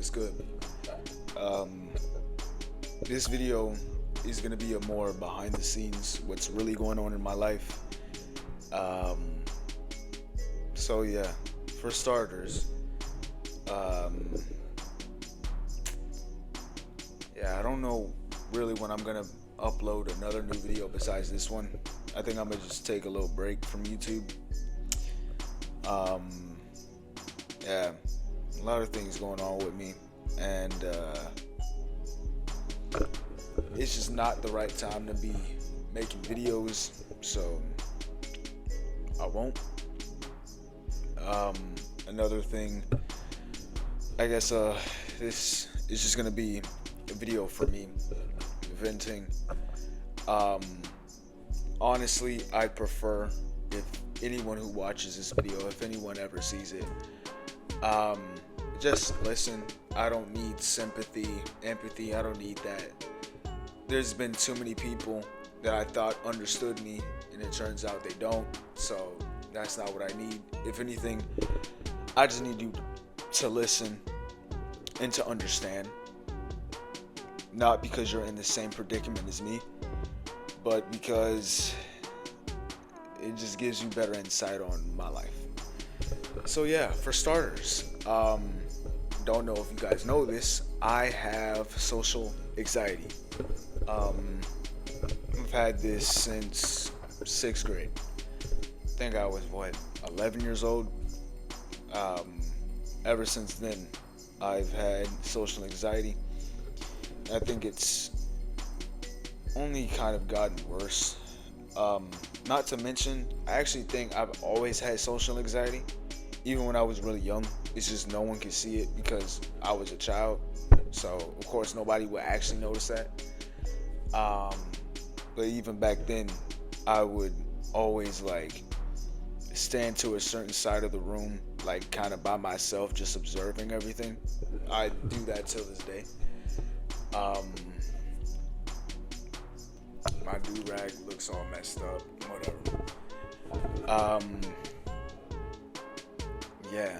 what's good? This video is gonna be a more behind the scenes, what's really going on in my life. So yeah, for starters, yeah, I don't know really when I'm gonna upload another new video besides this one. I think I'm gonna just take a little break from YouTube. Yeah, a lot of things going on with me, and it's just not the right time to be making videos, so I won't. Another thing, I guess this is just gonna be a video for me venting. Honestly, I prefer if anyone who watches this video, if anyone ever sees it, just listen. I don't need sympathy, empathy. I don't need that. There's been too many people that I thought understood me, and it turns out they don't. So that's not what I need. If anything, I just need you to listen and to understand. Not because you're in the same predicament as me, but because it just gives you better insight on my life. So yeah, for starters, don't know if you guys know this, I have social anxiety. I've had this since 6th grade. I think I was 11 years old. Ever since then, I've had social anxiety. I think it's only kind of gotten worse. Not to mention, I actually think I've always had social anxiety, even when I was really young. It's just no one could see it because I was a child, so of course nobody would actually notice that. But even back then, I would always stand to a certain side of the room, kind of by myself, just observing everything. I do that till this day. My do-rag looks all messed up, whatever. Yeah.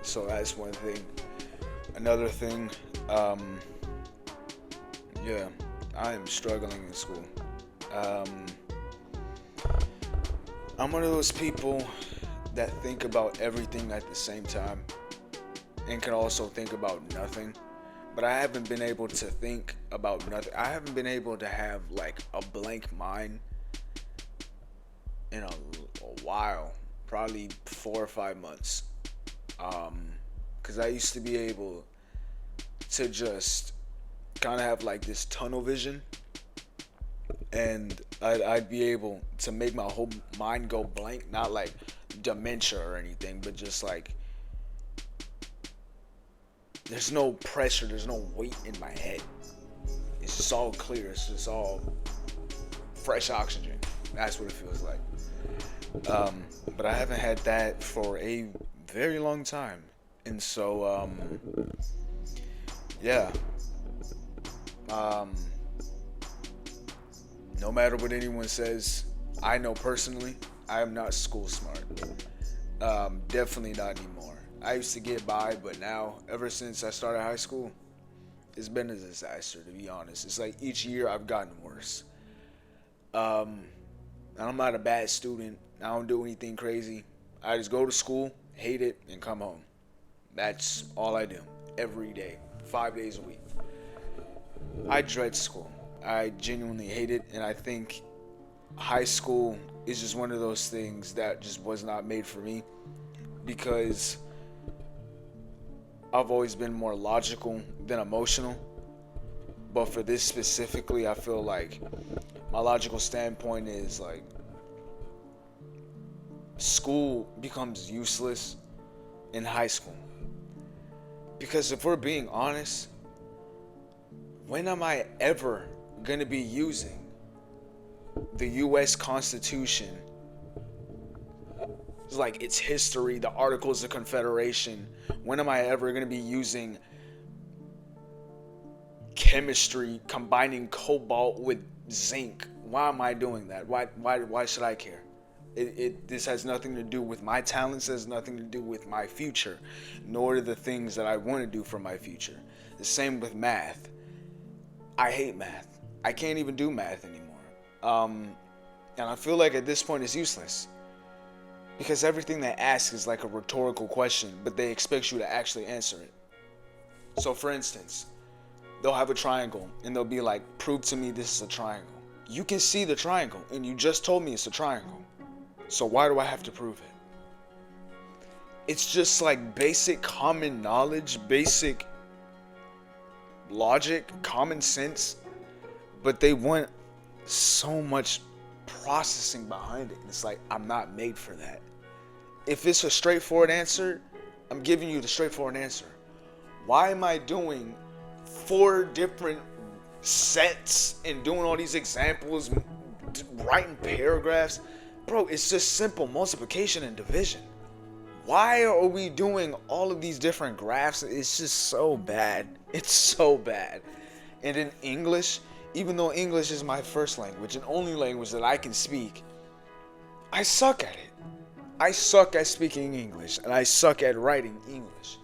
So that's one thing. Another thing, yeah, I am struggling in school. I'm one of those people that think about everything at the same time and can also think about nothing. But I haven't been able to think about nothing. I haven't been able to have a blank mind in a while, probably 4 or 5 months. Because I used to be able to just kind of have this tunnel vision, and I'd be able to make my whole mind go blank, not like dementia or anything, but just there's no pressure, there's no weight in my head. It's just all clear, it's just all fresh oxygen. That's what it feels like. But I haven't had that for a very long time. And so, yeah. No matter what anyone says, I know personally, I am not school smart. Definitely not anymore. I used to get by, but now, ever since I started high school, it's been a disaster, to be honest. It's each year I've gotten worse. And I'm not a bad student. I don't do anything crazy. I just go to school, hate it, and come home. That's all I do. Every day. 5 days a week. I dread school. I genuinely hate it, and I think high school is just one of those things that just was not made for me, because I've always been more logical than emotional. But for this specifically, I feel like my logical standpoint is school becomes useless in high school. Because if we're being honest, when am I ever gonna be using the US Constitution, its history, the Articles of Confederation? When am I ever gonna be using chemistry, combining cobalt with zinc? Why am I doing that? Why should I care? This has nothing to do with my talents, has nothing to do with my future, nor the things that I want to do for my future. The same with math. I hate math. I can't even do math anymore. And I feel like at this point it's useless. Because everything they ask is like a rhetorical question, but they expect you to actually answer it. So for instance, they'll have a triangle and they'll be like, prove to me this is a triangle. You can see the triangle and you just told me it's a triangle. So why do I have to prove it? It's just like basic common knowledge, basic logic, common sense, but they want so much processing behind it. And it's like, I'm not made for that. If it's a straightforward answer, I'm giving you the straightforward answer. Why am I doing 4 different sets and doing all these examples, writing paragraphs? Bro, it's just simple multiplication and division. Why are we doing all of these different graphs? It's just so bad. It's so bad. And in English, even though English is my first language and only language that I can speak, I suck at it. I suck at speaking English and I suck at writing English.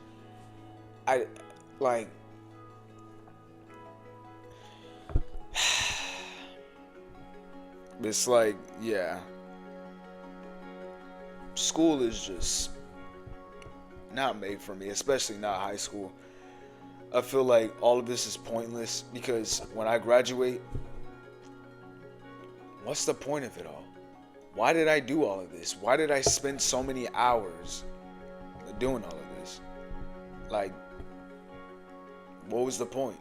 It's like, yeah. School is just not made for me, especially not high school. I feel like all of this is pointless because when I graduate, what's the point of it all? Why did I do all of this? Why did I spend so many hours doing all of this? Like, what was the point?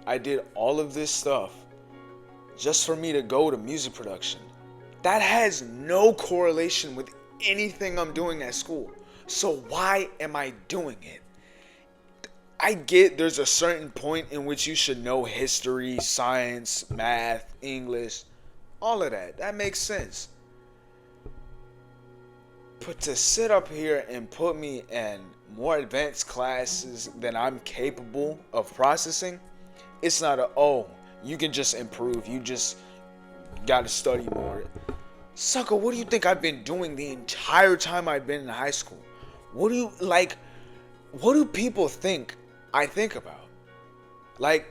I did all of this stuff just for me to go to music production. That has no correlation with anything I'm doing at school. So why am I doing it? I get there's a certain point in which you should know history, science, math, English, all of that. That makes sense. But to sit up here and put me in more advanced classes than I'm capable of processing, it's not you can just improve. You just gotta study more. Sucker, what do you think I've been doing the entire time I've been in high school? What do people think I think about? Like,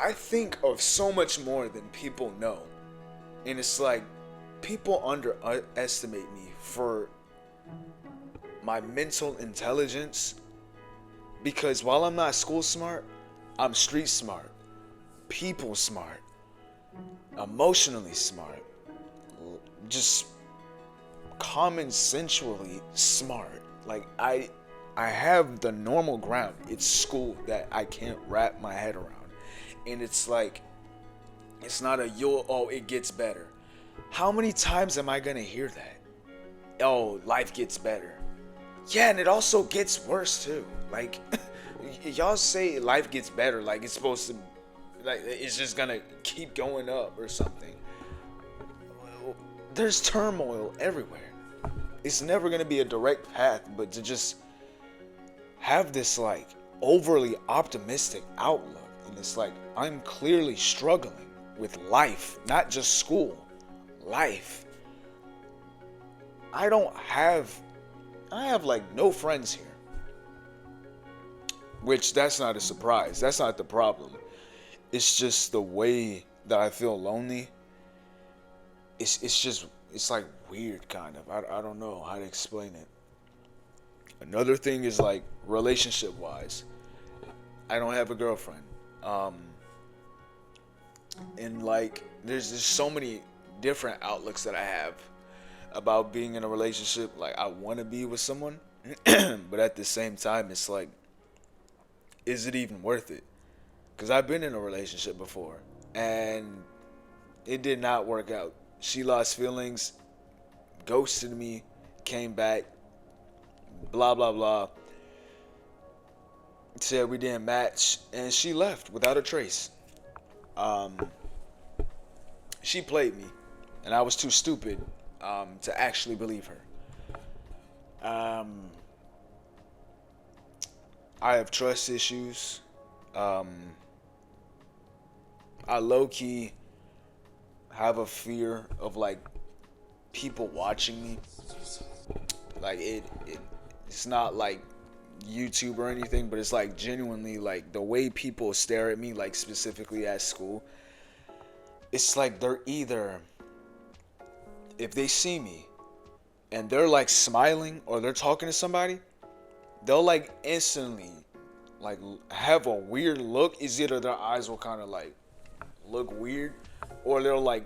I think of so much more than people know. And it's like, people underestimate me for my mental intelligence. Because while I'm not school smart, I'm street smart, people smart, emotionally smart, just common sensually smart. Like, I have the normal ground. It's school that I can't wrap my head around. And it's like, it's not it gets better. How many times am I gonna hear that? Oh, life gets better. Yeah, and it also gets worse too. Like, y'all say life gets better, like it's supposed to, like it's just gonna keep going up or something. There's turmoil everywhere. It's never gonna be a direct path, but to just have this like overly optimistic outlook, and it's like, I'm clearly struggling with life, not just school, life. I have like no friends here, which that's not a surprise. That's not the problem. It's just the way that I feel lonely. It's like weird kind of. I don't know how to explain it. Another thing is like relationship wise, I don't have a girlfriend. And like there's so many different outlooks that I have about being in a relationship. Like, I want to be with someone, but at the same time, it's like, is it even worth it? Because I've been in a relationship before and it did not work out. She lost feelings, ghosted me, came back, blah blah blah, said we didn't match, and she left without a trace. She played me, and I was too stupid to actually believe her. I have trust issues. I low-key have a fear of like people watching me. Like it's not like YouTube or anything, but it's like genuinely like the way people stare at me, like specifically at school. It's like they're either, if they see me and they're like smiling or they're talking to somebody, they'll like instantly like have a weird look. Is either their eyes will kind of like look weird, or they'll like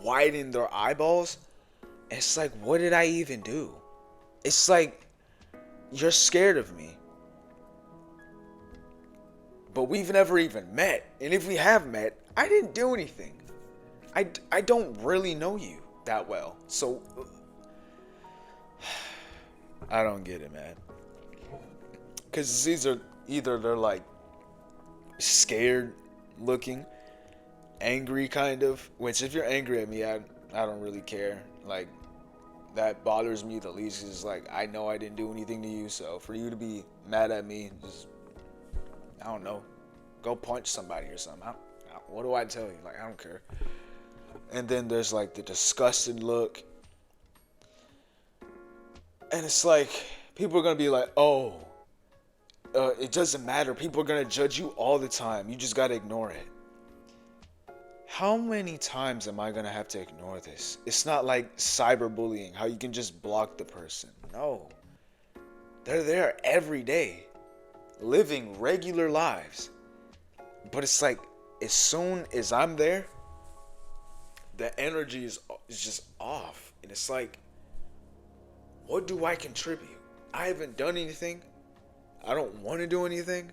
widen their eyeballs. It's like, what did I even do? It's like, you're scared of me, but we've never even met. And if we have met, I didn't do anything. I don't really know you that well. So I don't get it, man. Because these are either they're like scared looking, angry kind of, which if you're angry at me, I don't really care. Like, that bothers me the least. Is like, I know I didn't do anything to you, so for you to be mad at me, just, I don't know, go punch somebody or something. What do I tell you? Like, I don't care. And then there's like the disgusted look, and it's like people are gonna be like, oh, it doesn't matter. People are gonna judge you all the time. You just gotta ignore it. How many times am I gonna have to ignore this? It's not like cyberbullying, how you can just block the person. No. They're there every day, living regular lives. But it's like, as soon as I'm there, the energy is just off. And it's like, what do I contribute? I haven't done anything. I don't want to do anything.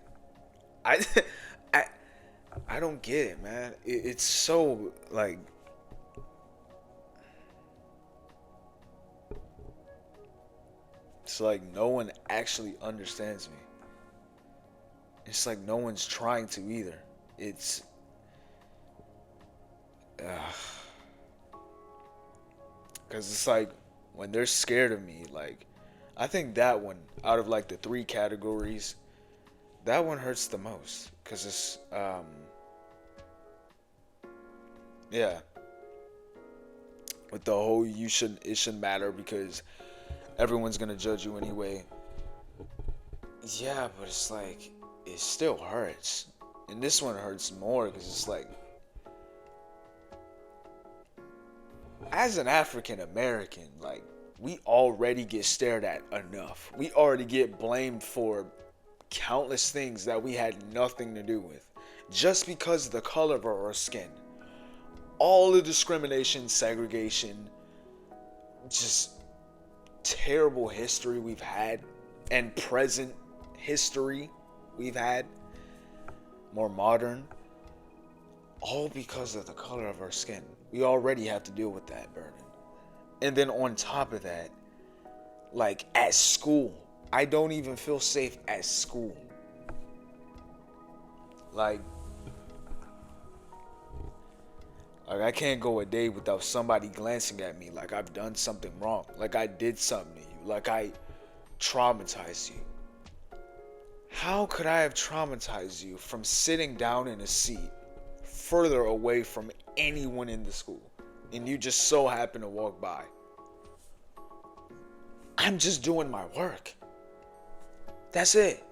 I don't get it, man. It's so like, it's like no one actually understands me. It's like no one's trying to either. It's because it's like when they're scared of me, like, I think that one, out of like the three categories, that one hurts the most. Because it's, yeah. With the whole it shouldn't matter because everyone's going to judge you anyway. Yeah, but it's like, it still hurts. And this one hurts more because it's like, as an African American, like, we already get stared at enough. We already get blamed for countless things that we had nothing to do with, just because of the color of our skin. All the discrimination, segregation, just terrible history we've had, and present history we've had, more modern, all because of the color of our skin. We already have to deal with that burden. And then on top of that, like at school, I don't even feel safe at school. Like I can't go a day without somebody glancing at me like I've done something wrong, like I did something to you, like I traumatized you. How could I have traumatized you from sitting down in a seat further away from anyone in the school, and you just so happen to walk by? I'm just doing my work. That's it.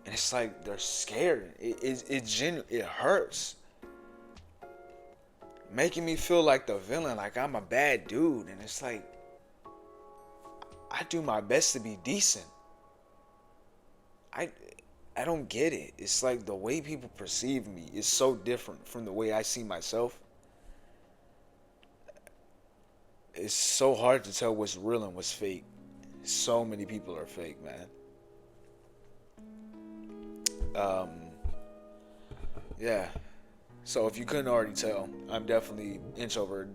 And it's like they're scared. It hurts. Making me feel like the villain, like I'm a bad dude. And it's like, I do my best to be decent. I don't get it. It's like the way people perceive me is so different from the way I see myself. It's so hard to tell what's real and what's fake. So many people are fake, man. Yeah. So if you couldn't already tell, I'm definitely introverted.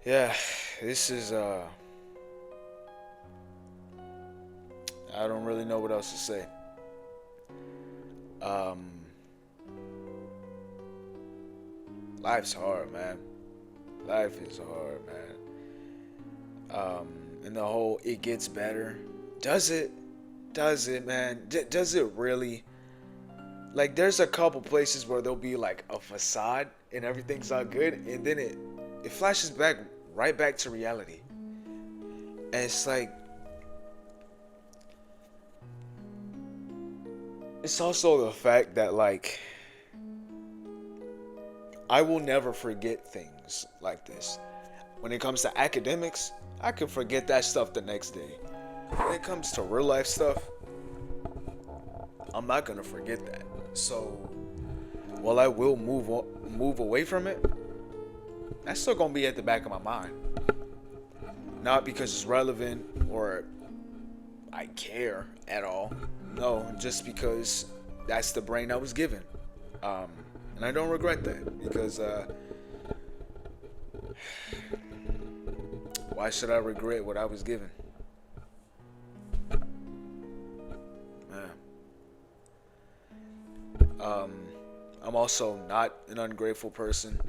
Yeah, this is I don't really know what else to say. Life's hard, man. Life is hard, man. And the whole it gets better. Does it? Does it, man? Does it really? Like there's a couple places where there'll be like a facade and everything's all good, and then it flashes back right back to reality. And it's like it's also the fact that like I will never forget things like this. When it comes to academics, I can forget that stuff the next day. When it comes to real life stuff, I'm not gonna forget that. So while I will move away from it, that's still gonna be at the back of my mind. Not because it's relevant or I care at all. No, just because that's the brain I was given. And I don't regret that because why should I regret what I was given? I'm also not an ungrateful person.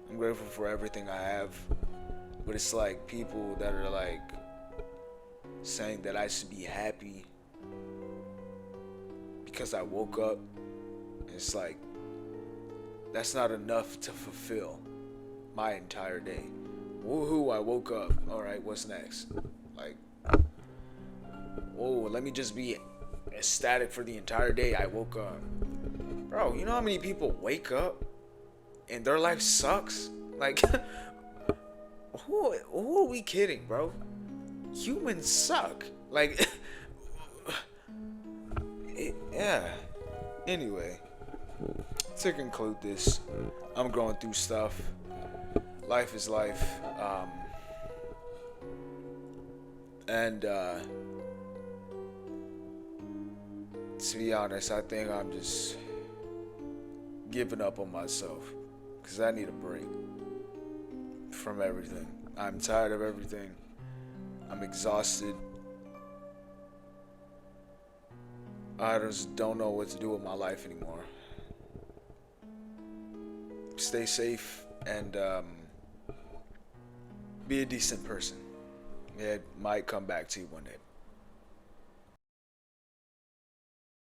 I'm grateful for everything I have. But it's like people that are like saying that I should be happy because I woke up. It's like that's not enough to fulfill my entire day. Woohoo, I woke up. Alright, what's next? Like, whoa, let me just be ecstatic for the entire day. I woke up. Bro, you know how many people wake up and their life sucks? Like, who are we kidding, bro? Humans suck. Like, yeah. Anyway, to conclude this, I'm going through stuff. Life is life. And to be honest, I think I'm just giving up on myself because I need a break from everything. I'm tired of everything. I'm exhausted. I just don't know what to do with my life anymore. Stay safe and be a decent person. It might come back to you one day.